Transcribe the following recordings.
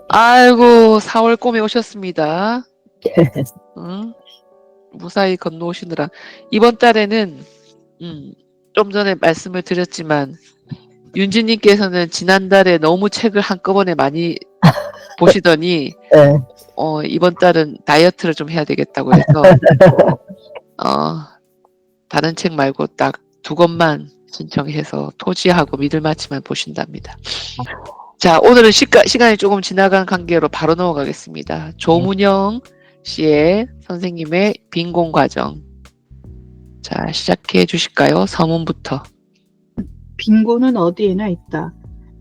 아이고, 4월 꿈에 오셨습니다. 응? 무사히 건너오시느라. 이번 달에는, 음, 좀 전에 말씀을 드렸지만, 윤지님께서는 지난달에 너무 책을 한꺼번에 많이 보시더니, 네. 이번 달은 다이어트를 좀 해야 되겠다고 해서, 어, 다른 책 말고 딱 두 권만 신청해서 토지하고 믿을만치만 보신답니다. 자, 오늘은 시간이 조금 지나간 관계로 바로 넘어가겠습니다. 조문영 씨의 선생님의 빈곤 과정. 자, 시작해 주실까요? 서문부터. 빈곤은 어디에나 있다.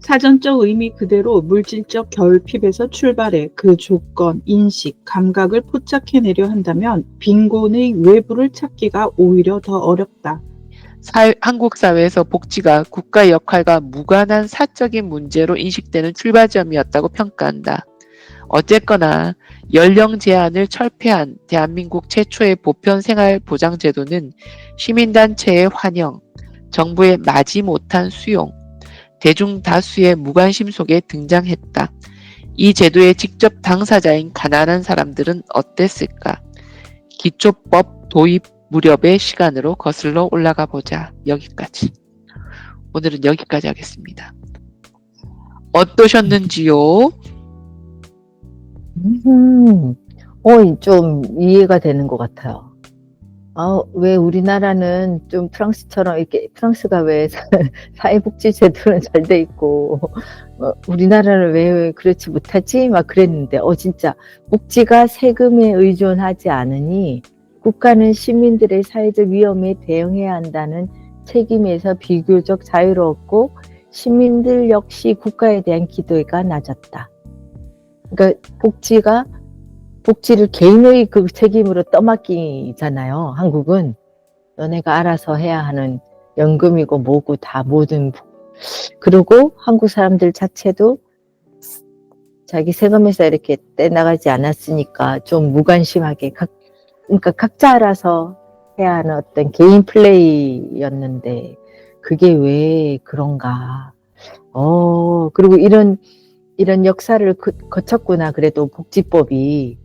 사전적 의미 그대로 물질적 결핍에서 출발해 그 조건, 인식, 감각을 포착해내려 한다면 빈곤의 외부를 찾기가 오히려 더 어렵다. 한국 사회에서 복지가 국가의 역할과 무관한 사적인 문제로 인식되는 출발점이었다고 평가한다. 어쨌거나 연령 제한을 철폐한 대한민국 최초의 보편생활보장제도는 시민단체의 환영, 정부의 마지못한 수용, 대중 다수의 무관심 속에 등장했다. 이 제도의 직접 당사자인 가난한 사람들은 어땠을까? 기초법 도입 무렵의 시간으로 거슬러 올라가 보자. 여기까지. 오늘은 여기까지 하겠습니다. 어떠셨는지요? 좀 이해가 되는 것 같아요. 왜 우리나라는 좀 프랑스처럼 이렇게 프랑스가 왜 사회복지 제도는 잘 돼 있고 우리나라는 왜 그렇지 못하지? 막 그랬는데 진짜 복지가 세금에 의존하지 않으니 국가는 시민들의 사회적 위험에 대응해야 한다는 책임에서 비교적 자유로웠고 시민들 역시 국가에 대한 기대가 낮았다. 그러니까 복지를 개인의 그 책임으로 떠맡기잖아요. 한국은 너네가 알아서 해야 하는 연금이고 뭐고 다 모든. 그리고 한국 사람들 자체도 자기 세금에서 이렇게 떼나가지 않았으니까 좀 무관심하게 그러니까 각자 알아서 해야 하는 어떤 개인 플레이였는데 그게 왜 그런가. 그리고 이런 역사를 거쳤구나. 그래도 복지법이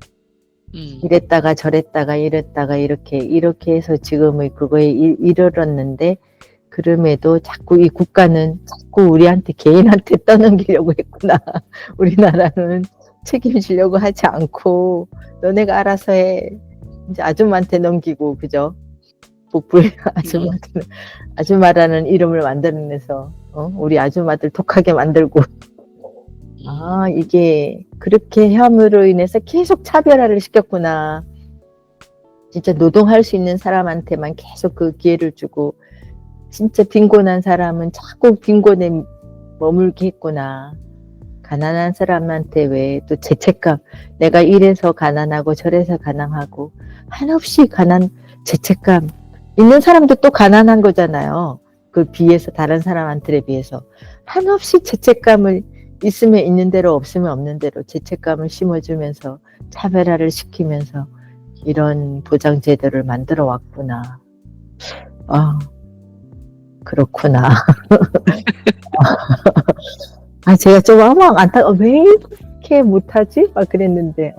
이랬다가 저랬다가 이랬다가 이렇게 해서 지금의 그거에 이르렀는데 그럼에도 자꾸 이 국가는 자꾸 우리한테 개인한테 떠넘기려고 했구나. 우리나라는 책임지려고 하지 않고 너네가 알아서 해. 이제 아줌마한테 넘기고 그죠? 복부의 아줌마라는 이름을 만들어내서 우리 아줌마들 독하게 만들고 이게 그렇게 함으로 인해서 계속 차별화를 시켰구나. 진짜 노동할 수 있는 사람한테만 계속 그 기회를 주고 진짜 빈곤한 사람은 자꾸 빈곤에 머물게 했구나. 가난한 사람한테 왜 또 죄책감, 내가 이래서 가난하고 저래서 가난하고 한없이 죄책감 있는 사람도 또 가난한 거잖아요. 그 비해서 다른 사람한테 비해서 한없이 죄책감을 있으면 있는 대로 없으면 없는 대로 죄책감을 심어주면서 차별화를 시키면서 이런 보장제도를 만들어 왔구나. 그렇구나. 제가 좀 왜 이렇게 못하지? 막 그랬는데.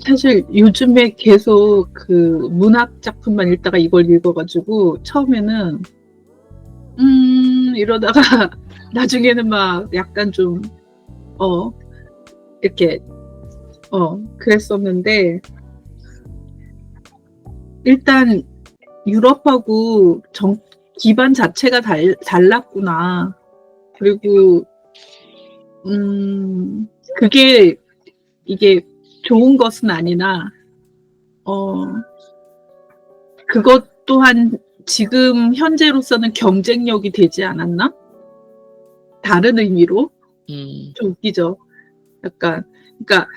사실 요즘에 계속 그 문학 작품만 읽다가 이걸 읽어가지고 처음에는 이러다가 나중에는 막 약간 좀 이렇게 그랬었는데 일단 유럽하고 기반 자체가 달랐구나. 그리고 그게 이게 좋은 것은 아니나 그것 또한 지금 현재로서는 경쟁력이 되지 않았나? 다른 의미로? 좀 웃기죠. 약간 그러니까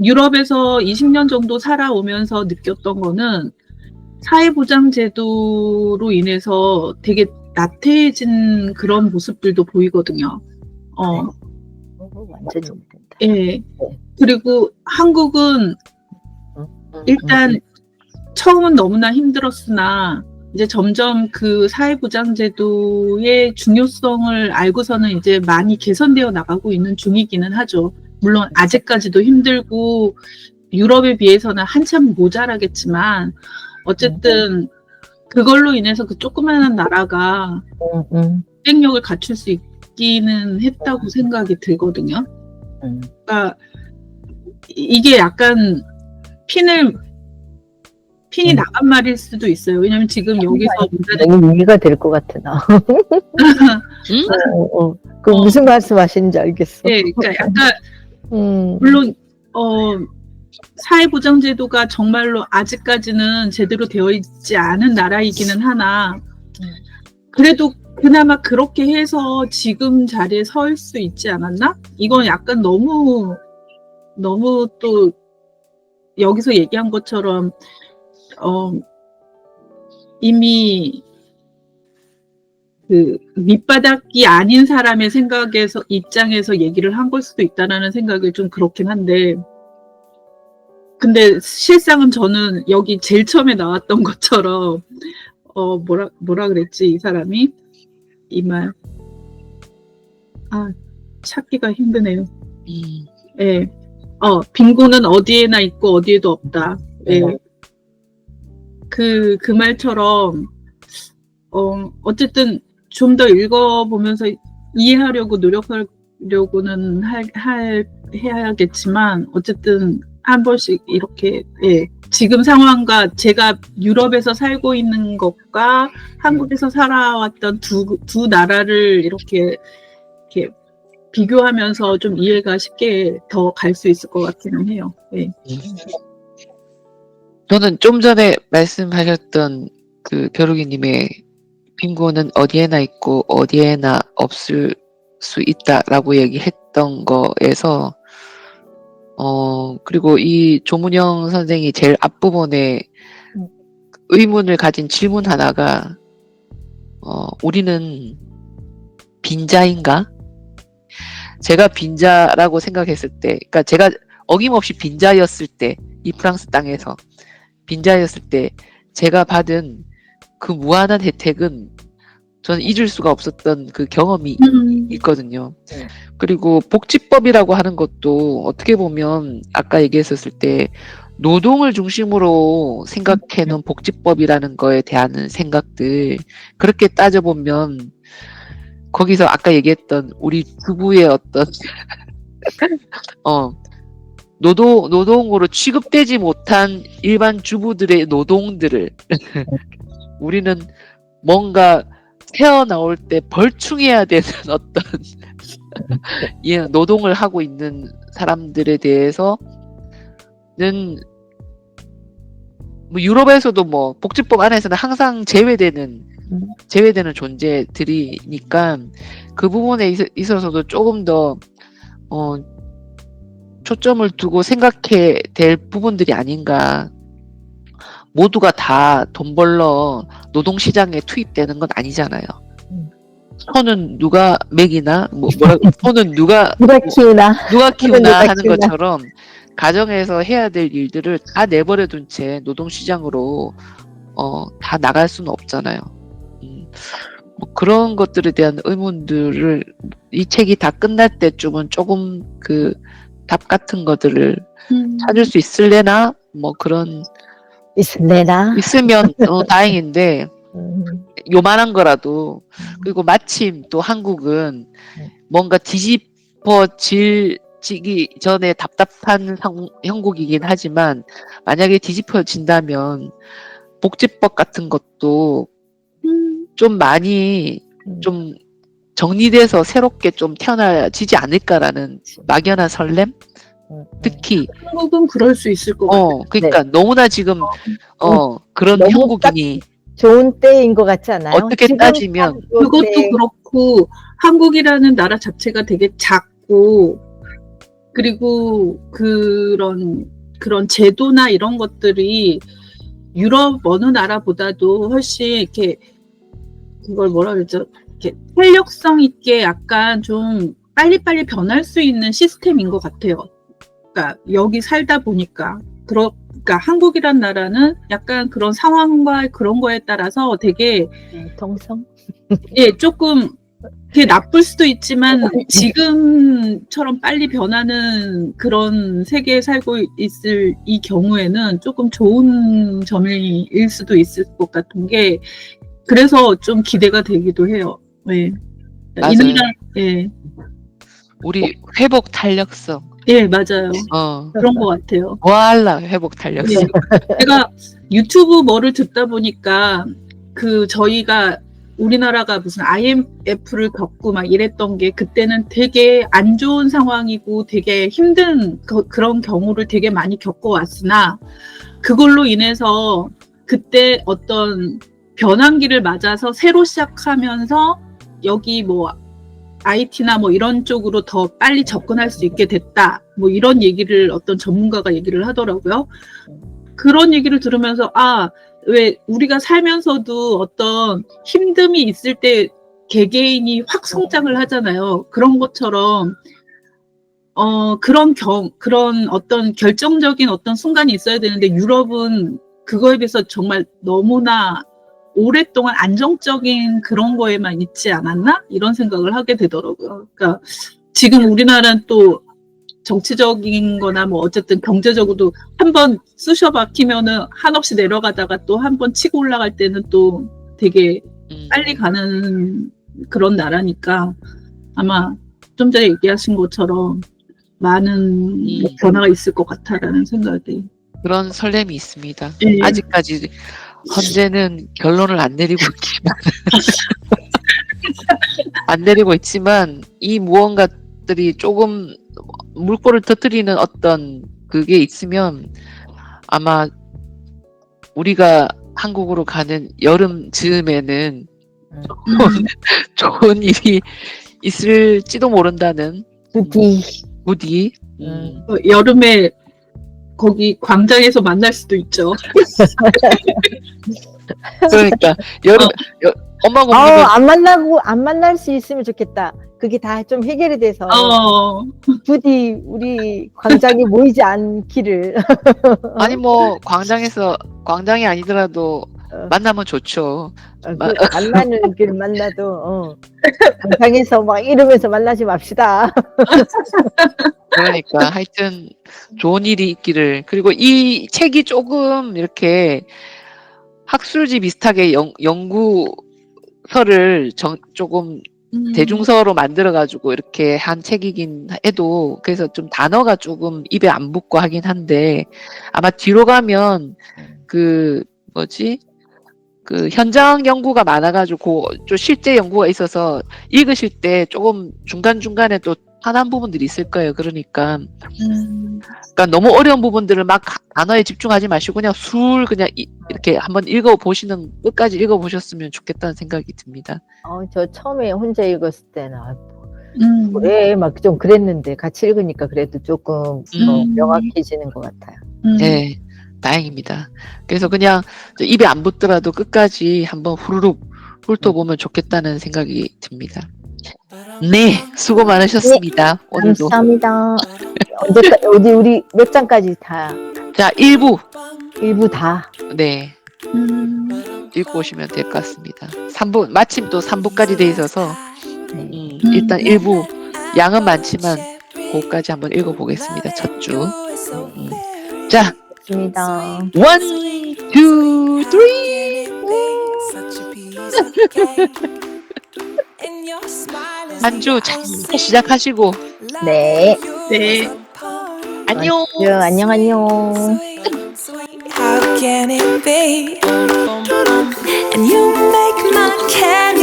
유럽에서 20년 정도 살아오면서 느꼈던 거는 사회보장제도로 인해서 되게 나태해진 그런 모습들도 보이거든요. 완전히 된다. 예. 그리고 한국은 일단 처음은 너무나 힘들었으나 이제 점점 그 사회보장제도의 중요성을 알고서는 이제 많이 개선되어 나가고 있는 중이기는 하죠. 물론 아직까지도 힘들고 유럽에 비해서는 한참 모자라겠지만 어쨌든 그걸로 인해서 그 조그마한 나라가 경쟁력을 갖출 수 있기는 했다고 생각이 들거든요. 그러니까 이게 약간 핀이 나간 말일 수도 있어요. 왜냐면 지금 여기서 문제는 너무 이해가 될 것 같아 나. 그 무슨 말씀하시는지 알겠어. 네, 그러니까 약간 물론 사회보장제도가 정말로 아직까지는 제대로 되어 있지 않은 나라이기는 하나 그래도 그나마 그렇게 해서 지금 자리에 설 수 있지 않았나? 이건 약간 너무 또 여기서 얘기한 것처럼 이미 그 밑바닥이 아닌 사람의 입장에서 얘기를 한 걸 수도 있다라는 생각이 좀 그렇긴 한데 근데 실상은 저는 여기 제일 처음에 나왔던 것처럼 뭐라 그랬지 이 사람이 이 말 찾기가 힘드네요. 예. 빈곤은 어디에나 있고 어디에도 없다. 예. 그 말처럼 어쨌든 좀 더 읽어보면서 이해하려고 노력하려고는 해야겠지만 어쨌든 한 번씩 이렇게 지금 상황과 제가 유럽에서 살고 있는 것과 한국에서 살아왔던 두 나라를 이렇게 비교하면서 좀 이해가 쉽게 더 갈 수 있을 것 같기는 해요. 네. 저는 좀 전에 말씀하셨던 그 벼룩이님의 빈곤은 어디에나 있고 어디에나 없을 수 있다라고 얘기했던 거에서 그리고 이 조문영 선생이 제일 앞부분에 의문을 가진 질문 하나가 우리는 빈자인가? 제가 빈자라고 생각했을 때, 그러니까 제가 어김없이 빈자였을 때, 이 프랑스 땅에서 빈자였을 때 제가 받은 그 무한한 혜택은 저는 잊을 수가 없었던 그 경험이 있거든요. 그리고 복지법이라고 하는 것도 어떻게 보면 아까 얘기했었을 때 노동을 중심으로 생각해 놓은 복지법이라는 거에 대한 생각들 그렇게 따져보면 거기서 아까 얘기했던 우리 주부의 어떤 노동으로 취급되지 못한 일반 주부들의 노동들을 우리는 뭔가 태어나올 때 벌충해야 되는 어떤 노동을 하고 있는 사람들에 대해서는 뭐 유럽에서도 뭐 복지법 안에서는 항상 제외되는 존재들이니까 그 부분에 있어서도 조금 더 초점을 두고 생각해야 될 부분들이 아닌가. 모두가 다 돈 벌러 노동시장에 투입되는 건 아니잖아요. 소는 누가 먹이나 소는 누가 키우나 하는 것처럼 가정에서 해야 될 일들을 다 내버려 둔 채 노동시장으로 다 나갈 수는 없잖아요. 뭐 그런 것들에 대한 의문들을 이 책이 다 끝날 때쯤은 조금 그 답 같은 것들을 찾을 수 있을래나 뭐 그런 있으면 다행인데 요만한 거라도 그리고 마침 또 한국은 뭔가 뒤집어지기 전에 답답한 형국이긴 하지만 만약에 뒤집어진다면 복지법 같은 것도 좀 많이 좀 정리돼서 새롭게 좀 태어나지지 않을까라는 막연한 설렘? 특히 한국은 그럴 수 있을 것 같아요. 그러니까 너무나 지금 그런 형국이니 좋은 때인 것 같지 않아요? 어떻게 따지면 그것도 그렇고 한국이라는 나라 자체가 되게 작고 그리고 그런 제도나 이런 것들이 유럽 어느 나라보다도 훨씬 이렇게 그걸 뭐라 그러죠? 이렇게 탄력성 있게 약간 좀 빨리빨리 변할 수 있는 시스템인 것 같아요. 그러니까 여기 살다 보니까 그러니까 한국이란 나라는 약간 그런 상황과 그런 거에 따라서 되게 통성. 예, 조금 되게 나쁠 수도 있지만 지금처럼 빨리 변하는 그런 세계에 살고 있을 이 경우에는 조금 좋은 점일 수도 있을 것 같은 게 그래서 좀 기대가 되기도 해요. 네. 맞아요. 이 나라, 예, 우리 회복 탄력성. 예, 맞아요. 어. 그런 것 같아요. 뭐할라 회복 탄력성. 제가 유튜브 뭐를 듣다 보니까 그 저희가 우리나라가 무슨 IMF를 겪고 막 이랬던 게 그때는 되게 안 좋은 상황이고 되게 힘든 그런 경우를 되게 많이 겪어왔으나 그걸로 인해서 그때 어떤 변환기를 맞아서 새로 시작하면서 여기 뭐 IT나 뭐 이런 쪽으로 더 빨리 접근할 수 있게 됐다. 뭐 이런 얘기를 어떤 전문가가 얘기를 하더라고요. 그런 얘기를 들으면서 왜 우리가 살면서도 어떤 힘듦이 있을 때 개개인이 확 성장을 하잖아요. 그런 것처럼 그런 어떤 결정적인 어떤 순간이 있어야 되는데 유럽은 그거에 비해서 정말 너무나 오랫동안 안정적인 그런 거에만 있지 않았나? 이런 생각을 하게 되더라고요. 그러니까 지금 우리나라는 또 정치적인 거나 뭐 어쨌든 경제적으로도 한번 쑤셔 박히면은 한없이 내려가다가 또 한번 치고 올라갈 때는 또 되게 빨리 가는 그런 나라니까 아마 좀 전에 얘기하신 것처럼 많은 변화가 있을 것 같다라는 생각이. 그런 설렘이 있습니다. 예. 아직까지 헌재는 결론을 안 내리고 있지만 안 내리고 있지만 이 무언가들이 조금 물꼬를 터뜨리는 어떤 그게 있으면 아마 우리가 한국으로 가는 여름 즈음에는 좋은 일이 있을지도 모른다는 부디 여름에 거기 광장에서 만날 수도 있죠. 그러니까 여름 엄마가 안 만날 수 있으면 좋겠다. 그게 다 좀 해결이 돼서 부디 우리 광장에 모이지 않기를. 아니 뭐 광장이 아니더라도 만나면 좋죠. 만나는 길 만나도 광장에서 막 이러면서 만나지 맙시다. 그러니까 하여튼 좋은 일이 있기를. 그리고 이 책이 조금 이렇게 학술지 비슷하게 연구서를 조금 대중서로 만들어가지고 이렇게 한 책이긴 해도 그래서 좀 단어가 조금 입에 안 붙고 하긴 한데 아마 뒤로 가면 그 현장 연구가 많아가지고 좀 실제 연구가 있어서 읽으실 때 조금 중간중간에 또 화난 부분들이 있을 거예요. 그러니까 너무 어려운 부분들을 막 단어에 집중하지 마시고 그냥 그냥 이렇게 한번 끝까지 읽어보셨으면 좋겠다는 생각이 듭니다. 저 처음에 혼자 읽었을 때는 그래 막 좀 그랬는데 같이 읽으니까 그래도 조금 명확해지는 것 같아요. 네, 다행입니다. 그래서 그냥 입에 안 붙더라도 끝까지 한번 후루룩 훑어보면 좋겠다는 생각이 듭니다. 네, 수고 많으셨습니다. 네, 오늘도. 감사합니다. 우리 몇 장까지 다? 자, 1부 다. 네. 읽고 오시면 될 것 같습니다. 3부, 마침 또 3부까지 돼 있어서 일단 1부 양은 많지만 그거까지 한번 읽어보겠습니다. 첫 주. 자, 좋습니다. 1, 2, 3. 한 주 잘 시작하시고. 네. 안녕. 안녕. How can it be? And you make my candy